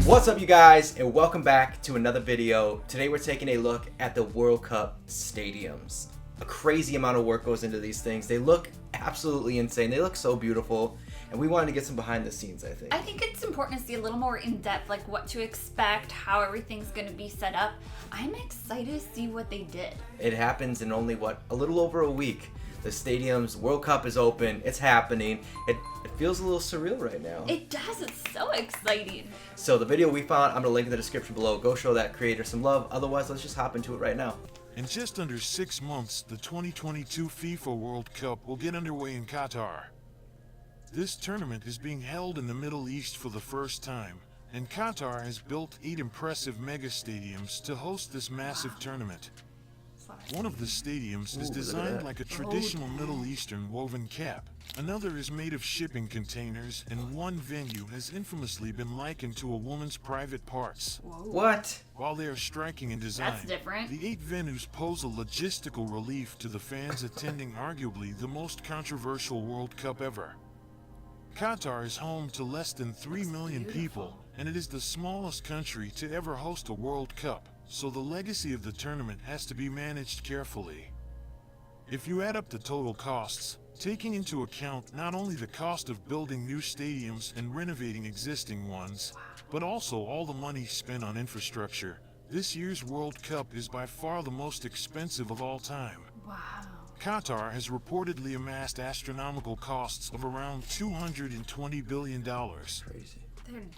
What's up, you guys, and welcome back to another video. Today we're taking a look at the World Cup stadiums. A crazy amount of work goes into these things. They look absolutely insane. They look so beautiful, and we wanted to get some behind the scenes, I think. I think it's important to see a little more in depth, like what to expect, how everything's going to be set up. I'm excited to see what they did. It happens in only, a little over a week. The stadiums, World Cup is open, it's happening. It feels a little surreal right now. It does, it's so exciting. So the video we found, I'm gonna link in the description below. Go show that creator some love. Otherwise, let's just hop into it right now. In just under 6 months, the 2022 FIFA World Cup will get underway in Qatar. This tournament is being held in the Middle East for the first time, and Qatar has built 8 impressive mega stadiums to host this massive tournament. One of the stadiums is designed like a traditional Middle Eastern woven cap. Another is made of shipping containers, and one venue has infamously been likened to a woman's private parts. What? While they are striking in design, That's different. the 8 venues pose a logistical relief to the fans attending arguably the most controversial World Cup ever. Qatar is home to less than 3 million people, and it is the smallest country to ever host a World Cup, so the legacy of the tournament has to be managed carefully. If you add up the total costs, taking into account not only the cost of building new stadiums and renovating existing ones, but also all the money spent on infrastructure, this year's World Cup is by far the most expensive of all time. Wow. Qatar has reportedly amassed astronomical costs of around $220 billion. Crazy.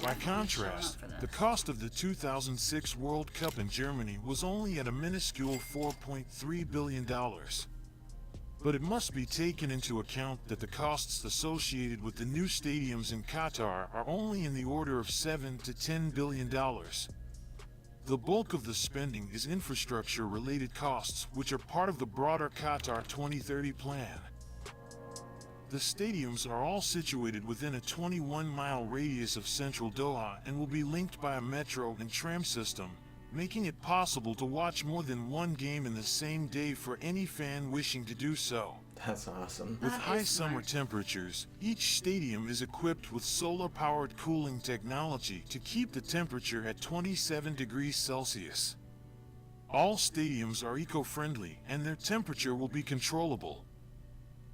By contrast, the cost of the 2006 World Cup in Germany was only at a minuscule $4.3 billion. But it must be taken into account that the costs associated with the new stadiums in Qatar are only in the order of $7 to $10 billion. The bulk of the spending is infrastructure-related costs, which are part of the broader Qatar 2030 plan. The stadiums are all situated within a 21-mile radius of central Doha and will be linked by a metro and tram system, making it possible to watch more than one game in the same day for any fan wishing to do so. That's awesome. With high summer temperatures, each stadium is equipped with solar-powered cooling technology to keep the temperature at 27 degrees Celsius. All stadiums are eco-friendly, and their temperature will be controllable.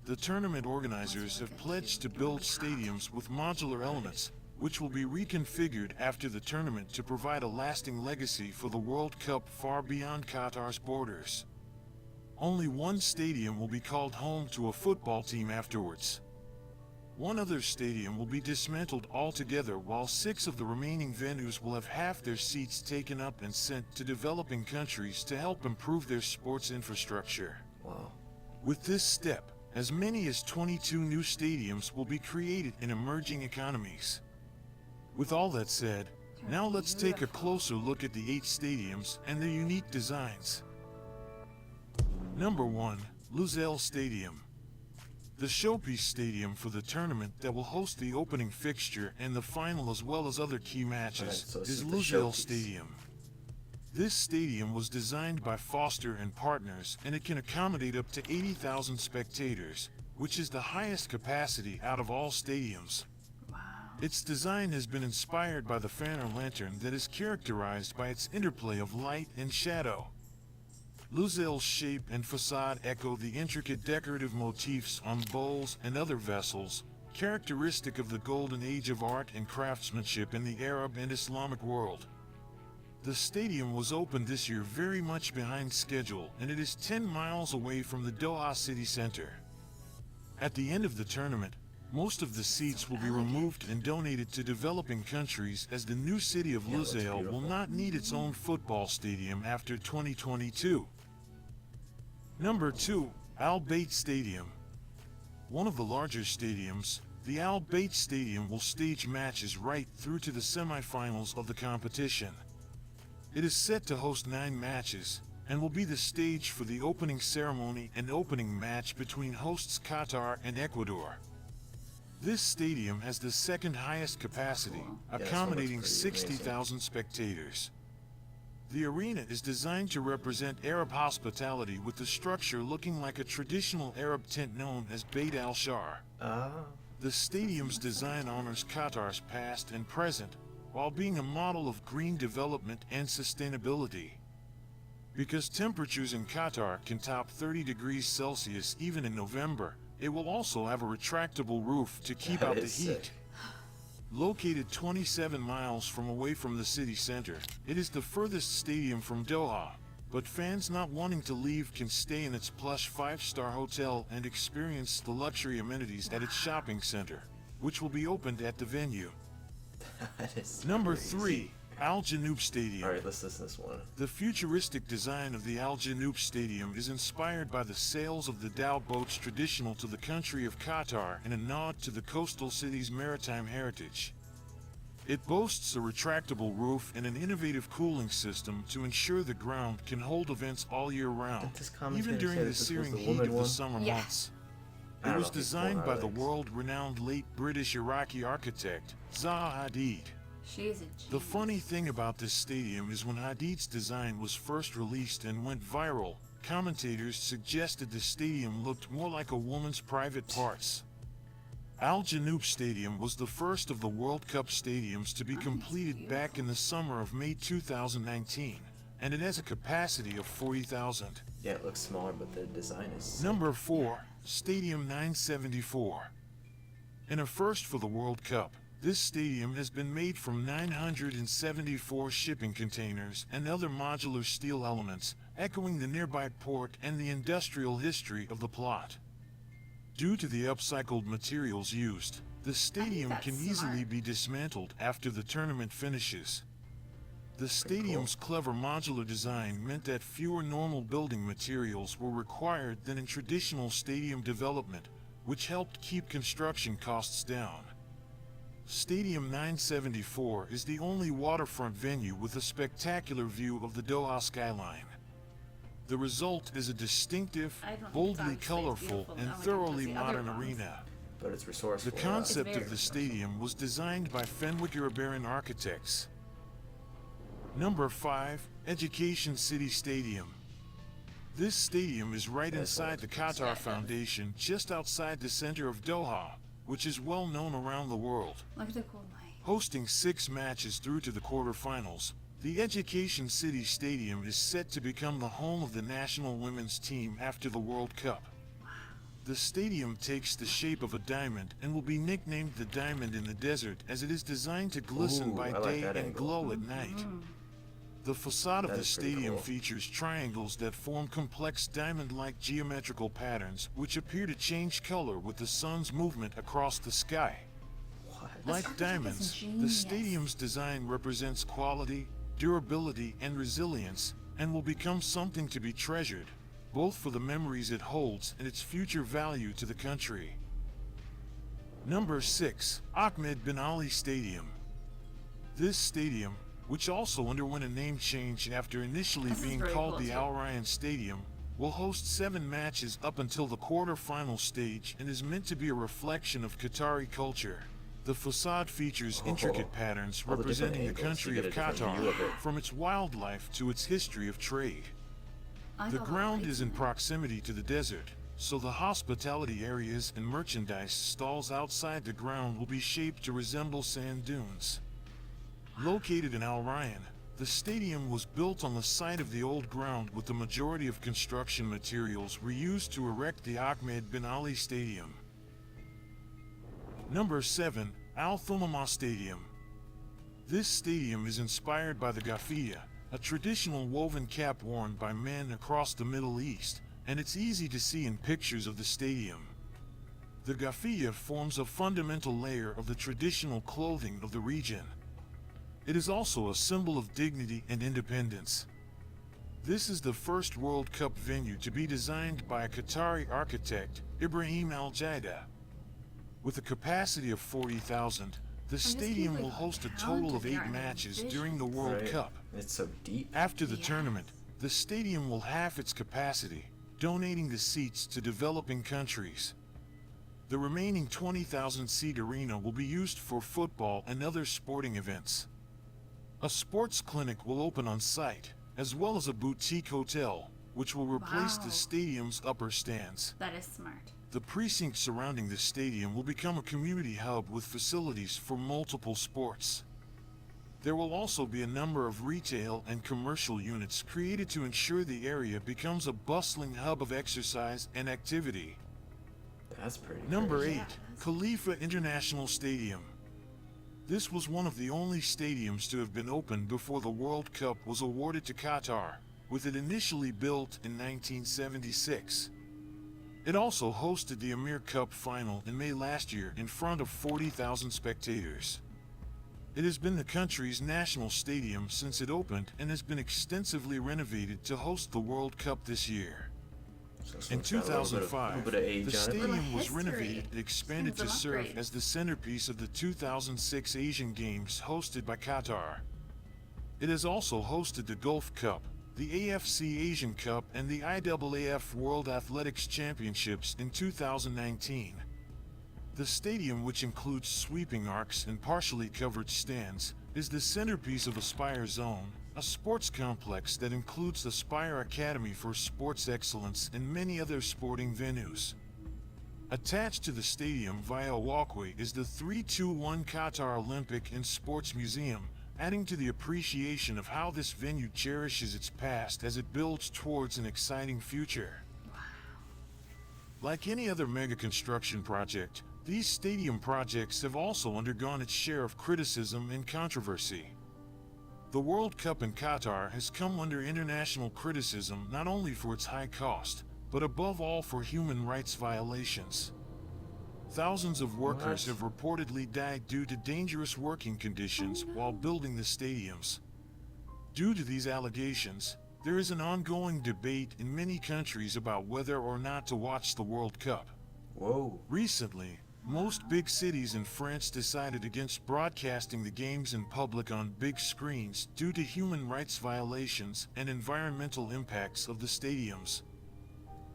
The tournament organizers have pledged to build stadiums with modular elements, which will be reconfigured after the tournament to provide a lasting legacy for the World Cup far beyond Qatar's borders. Only one stadium will be called home to a football team afterwards. One other stadium will be dismantled altogether, while 6 of the remaining venues will have half their seats taken up and sent to developing countries to help improve their sports infrastructure. Wow. With this step, as many as 22 new stadiums will be created in emerging economies. With all that said, now let's take a closer look at the 8 stadiums and their unique designs. Number 1. Luzelle Stadium. The showpiece stadium for the tournament that will host the opening fixture and the final as well as other key matches is Luzelle Stadium. This stadium was designed by Foster and Partners, and it can accommodate up to 80,000 spectators, which is the highest capacity out of all stadiums. Wow. Its design has been inspired by the Fanner lantern that is characterized by its interplay of light and shadow. Luzelle's shape and facade echo the intricate decorative motifs on bowls and other vessels, characteristic of the golden age of art and craftsmanship in the Arab and Islamic world. The stadium was opened this year very much behind schedule, and it is 10 miles away from the Doha city center. At the end of the tournament, most of the seats will be removed and donated to developing countries, as the new city of Luzelle will not need its own football stadium after 2022. Number 2. Al Bayt Stadium. One of the larger stadiums, the Al Bayt Stadium will stage matches right through to the semifinals of the competition. It is set to host 9 matches, and will be the stage for the opening ceremony and opening match between hosts Qatar and Ecuador. This stadium has the second highest capacity, accommodating 60,000 spectators. The arena is designed to represent Arab hospitality, with the structure looking like a traditional Arab tent known as Beit al-Shar. The stadium's design honors Qatar's past and present, while being a model of green development and sustainability. Because temperatures in Qatar can top 30 degrees Celsius even in November, it will also have a retractable roof to keep out the heat. Sick. Located 27 miles away from the city center, it is the furthest stadium from Doha, but fans not wanting to leave can stay in its plush 5-star hotel and experience the luxury amenities at its shopping center, which will be opened at the venue. That is Number crazy. 3, Aljanoop Stadium. Alright, let's listen to this one. The futuristic design of the Aljanoop Stadium is inspired by the sails of the dhow boats traditional to the country of Qatar and a nod to the coastal city's maritime heritage. It boasts a retractable roof and an innovative cooling system to ensure the ground can hold events all year round, Didn't this commentator even during say the this was searing the heat woman of the one? summer Yeah. months. I It don't was know if he's designed pulling by our the legs. world-renowned late British Iraqi architect, Zaha Hadid. She's a genius. The funny thing about this stadium is when Hadid's design was first released and went viral, commentators suggested the stadium looked more like a woman's private parts. Aljanoop Stadium was the first of the World Cup stadiums to be completed back in the summer of May 2019, and it has a capacity of 40,000. Yeah, it looks smaller, but the design is... Number 4, Stadium 974. In a first for the World Cup, this stadium has been made from 974 shipping containers and other modular steel elements, echoing the nearby port and the industrial history of the plot. Due to the upcycled materials used, the stadium that's can easily smart. be dismantled after the tournament finishes. The stadium's clever modular design meant that fewer normal building materials were required than in traditional stadium development, which helped keep construction costs down. Stadium 974 is the only waterfront venue with a spectacular view of the Doha skyline. The result is a distinctive, I don't think boldly Doha is colorful, beautiful and now when it thoroughly does the other modern ones. arena. But it's resourceful. The concept very of the stadium was designed by Fenwick-Urabaran architects. Number 5, Education City Stadium. This stadium is right That's inside the awesome. Qatar Foundation, just outside the center of Doha, which is well known around the world. Look at the cool light. Hosting 6 matches through to the quarterfinals, the Education City Stadium is set to become the home of the national women's team after the World Cup. The stadium takes the shape of a diamond and will be nicknamed the Diamond in the Desert as it is designed to glisten Ooh, by I like day that and angle. glow at night. The facade of That the is pretty stadium cool. features triangles that form complex diamond-like geometrical patterns which appear to change color with the sun's movement across the sky. What? Like architect is diamonds, the genius. stadium's design represents quality, durability, and resilience, and will become something to be treasured, both for the memories it holds and its future value to the country. Number 6, Ahmed benali Stadium. This stadium, which also underwent a name change after initially This is being very called cool, the too. Al Rayyan Stadium, will host 7 matches up until the quarter-final stage and is meant to be a reflection of Qatari culture. The facade features intricate patterns All the different representing the angles, country you of get a different view of Qatar, it. from its wildlife to its history of trade. I The love ground lights is in it. proximity to the desert, so the hospitality areas and merchandise stalls outside the ground will be shaped to resemble sand dunes. Located in Al Rayyan, the stadium was built on the site of the old ground with the majority of construction materials reused to erect the Ahmed benali Stadium. Number 7, Al Thummama Stadium. This stadium is inspired by the Ghafiya, a traditional woven cap worn by men across the Middle East, and it's easy to see in pictures of the stadium. The Ghafiya forms a fundamental layer of the traditional clothing of the region. It is also a symbol of dignity and independence. This is the first World Cup venue to be designed by a Qatari architect, Ibrahim Al-Jaida. With a capacity of 40,000, the stadium believe will how host a total of talented they 8 are in matches visions. during the World Right. Cup. It's so deep. After the Yeah. tournament, the stadium will halve its capacity, donating the seats to developing countries. The remaining 20,000-seat arena will be used for football and other sporting events. A sports clinic will open on site, as well as a boutique hotel, which will replace Wow. the stadium's upper stands. That is smart. The precinct surrounding the stadium will become a community hub with facilities for multiple sports. There will also be a number of retail and commercial units created to ensure the area becomes a bustling hub of exercise and activity. That's pretty Number crazy. 8. Khalifa International Stadium. This was one of the only stadiums to have been opened before the World Cup was awarded to Qatar, with it initially built in 1976. It also hosted the Emir Cup final in May last year in front of 40,000 spectators. It has been the country's national stadium since it opened and has been extensively renovated to host the World Cup this year. In 2005, the stadium was renovated and expanded to serve as the centerpiece of the 2006 Asian Games hosted by Qatar. It has also hosted the Gulf Cup, the AFC Asian Cup, and the IAAF World Athletics Championships in 2019. The stadium, which includes sweeping arcs and partially covered stands, is the centerpiece of Aspire Zone, a sports complex that includes the Aspire Academy for Sports Excellence and many other sporting venues. Attached to the stadium via a walkway is the 321 Qatar Olympic and Sports Museum, adding to the appreciation of how this venue cherishes its past as it builds towards an exciting future. Like any other mega construction project, these stadium projects have also undergone its share of criticism and controversy. The World Cup in Qatar has come under international criticism not only for its high cost, but above all for human rights violations. Thousands of workers have reportedly died due to dangerous working conditions while building the stadiums. Due to these allegations, there is an ongoing debate in many countries about whether or not to watch the World Cup. Whoa. Recently, most big cities in France decided against broadcasting the games in public on big screens due to human rights violations and environmental impacts of the stadiums.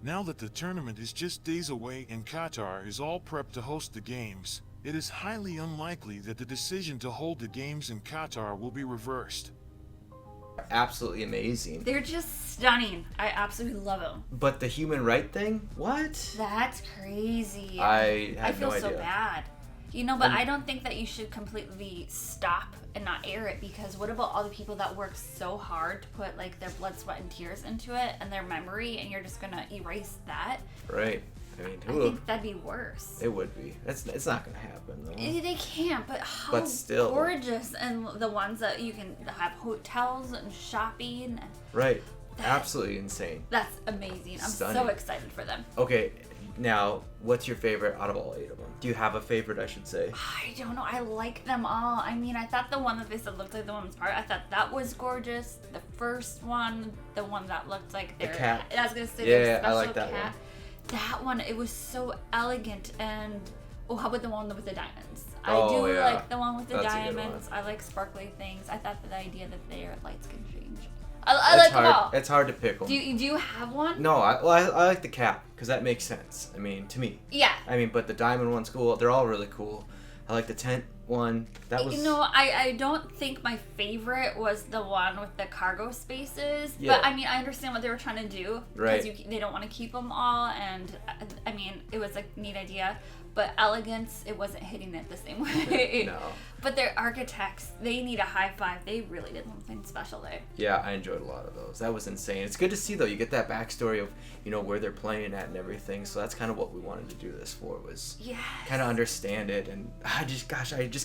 Now that the tournament is just days away and Qatar is all prepped to host the games, it is highly unlikely that the decision to hold the games in Qatar will be reversed. Absolutely amazing. They're just stunning. I absolutely love them. But the human right thing? What? That's crazy. I had feel no idea. so bad. You know, but I don't think that you should completely stop and not air it, because what about all the people that work so hard to put like their blood, sweat, and tears into it and their memory, and you're just gonna erase that? Right. I mean, I think that'd be worse. It would be. It's not gonna happen though. They can't, but how But still. gorgeous. And the ones that you can have hotels and shopping. Right. Absolutely insane. That's amazing. I'm Stunning. so excited for them. Okay, now what's your favorite out of all 8 of them? Do you have a favorite, I should say? I don't know. I like them all. I mean, I thought the one that they said looked like the woman's part, I thought that was gorgeous. The first one, the one that looked like their cat. I was gonna say Yeah, their special I like that cat. one. That one, it was so elegant. And how about the one with the diamonds? Oh, I do yeah. like the one with the That's a good diamonds. one. I like sparkly things. I thought the idea that their lights can change. I like them all. It's hard to pick them. Do you have one? No, I like the cap because that makes sense. I mean, to me. Yeah. I mean, but the diamond one's cool. They're all really cool. I like the tent one. That was. You know, I don't think my favorite was the one with the cargo spaces. Yeah. But I mean, I understand what they were trying to do. Right. Because they don't want to keep them all, and I mean, it was a neat idea. But elegance, it wasn't hitting it the same way. No. But their architects, they need a high five. They really did something special there. Yeah, I enjoyed a lot of those. That was insane. It's good to see though. You get that backstory of where they're playing at and everything. So that's kind of what we wanted to do this for, was kind of understand it. And I just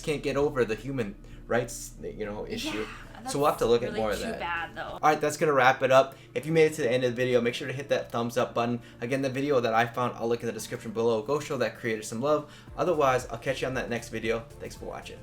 can't get over the human rights issue. Yeah, so we'll have to look really at more of too that. bad though. All right, that's gonna wrap it up. If you made it to the end of the video, make sure to hit that thumbs up button. Again, the video that I found, I'll link in the description below. Go show that creator some love. Otherwise, I'll catch you on that next video. Thanks for watching.